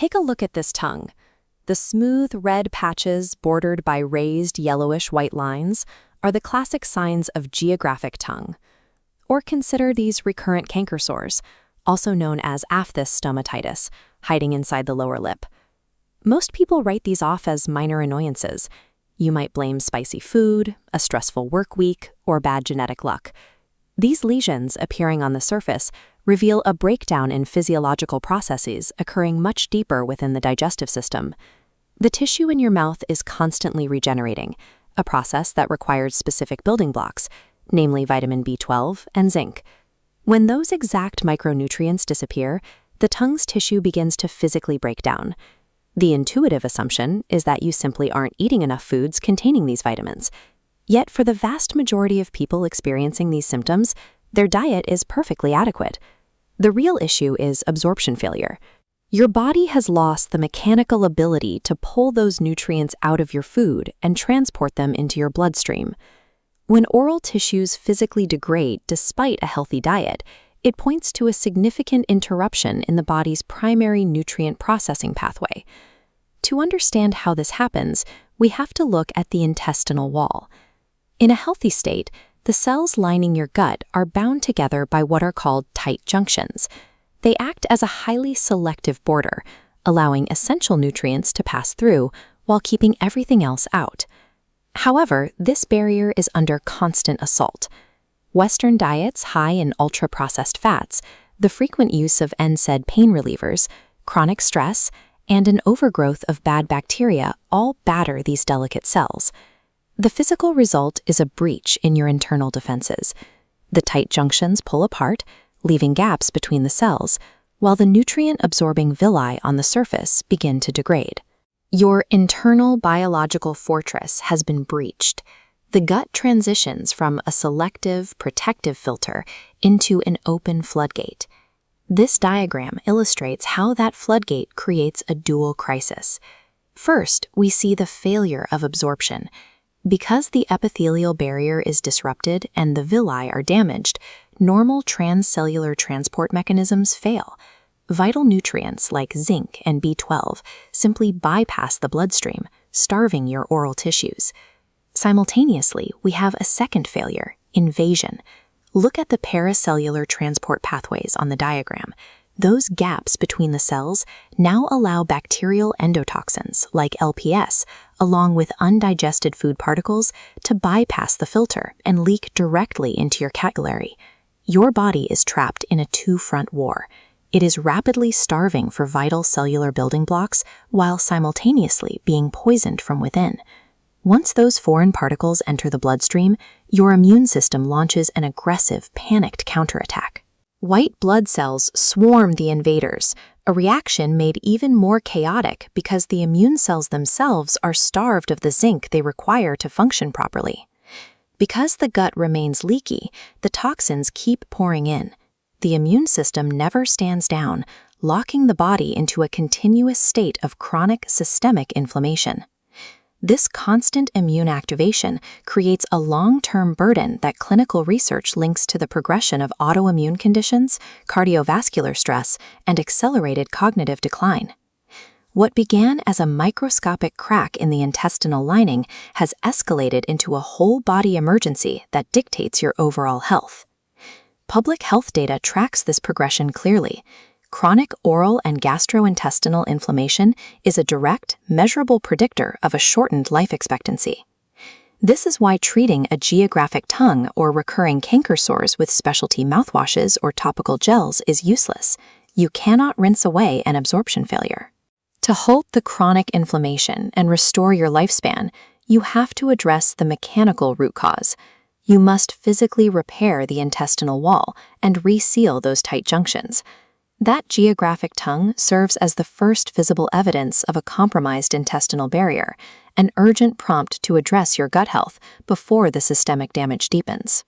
Take a look at this tongue. The smooth red patches bordered by raised yellowish white lines are the classic signs of geographic tongue. Or consider these recurrent canker sores, also known as aphthous stomatitis, hiding inside the lower lip. Most people write these off as minor annoyances. You might blame spicy food, a stressful work week, or bad genetic luck. These lesions appearing on the surface reveal a breakdown in physiological processes occurring much deeper within the digestive system. The tissue in your mouth is constantly regenerating, a process that requires specific building blocks, namely vitamin B12 and zinc. When those exact micronutrients disappear, the tongue's tissue begins to physically break down. The intuitive assumption is that you simply aren't eating enough foods containing these vitamins. Yet for the vast majority of people experiencing these symptoms, their diet is perfectly adequate. The real issue is absorption failure. Your body has lost the mechanical ability to pull those nutrients out of your food and transport them into your bloodstream. When oral tissues physically degrade despite a healthy diet, it points to a significant interruption in the body's primary nutrient processing pathway. To understand how this happens, we have to look at the intestinal wall. In a healthy state, the cells lining your gut are bound together by what are called tight junctions. They act as a highly selective border, allowing essential nutrients to pass through while keeping everything else out. However, this barrier is under constant assault. Western diets high in ultra-processed fats, the frequent use of NSAID pain relievers, chronic stress, and an overgrowth of bad bacteria all batter these delicate cells. The physical result is a breach in your internal defenses. The tight junctions pull apart, leaving gaps between the cells, while the nutrient-absorbing villi on the surface begin to degrade. Your internal biological fortress has been breached. The gut transitions from a selective, protective filter into an open floodgate. This diagram illustrates how that floodgate creates a dual crisis. First, we see the failure of absorption. Because the epithelial barrier is disrupted and the villi are damaged, normal transcellular transport mechanisms fail. Vital nutrients like zinc and B12 simply bypass the bloodstream, starving your oral tissues. Simultaneously, we have a second failure, invasion. Look at the paracellular transport pathways on the diagram. Those gaps between the cells now allow bacterial endotoxins, like LPS, along with undigested food particles, to bypass the filter and leak directly into your capillary. Your body is trapped in a two-front war. It is rapidly starving for vital cellular building blocks while simultaneously being poisoned from within. Once those foreign particles enter the bloodstream, your immune system launches an aggressive, panicked counterattack. White blood cells swarm the invaders, a reaction made even more chaotic because the immune cells themselves are starved of the zinc they require to function properly. Because the gut remains leaky, the toxins keep pouring in. The immune system never stands down, locking the body into a continuous state of chronic systemic inflammation. This constant immune activation creates a long-term burden that clinical research links to the progression of autoimmune conditions, cardiovascular stress, and accelerated cognitive decline. What began as a microscopic crack in the intestinal lining has escalated into a whole-body emergency that dictates your overall health. Public health data tracks this progression clearly. Chronic oral and gastrointestinal inflammation is a direct, measurable predictor of a shortened life expectancy. This is why treating a geographic tongue or recurring canker sores with specialty mouthwashes or topical gels is useless. You cannot rinse away an absorption failure. To halt the chronic inflammation and restore your lifespan, you have to address the mechanical root cause. You must physically repair the intestinal wall and reseal those tight junctions. That geographic tongue serves as the first visible evidence of a compromised intestinal barrier, an urgent prompt to address your gut health before the systemic damage deepens.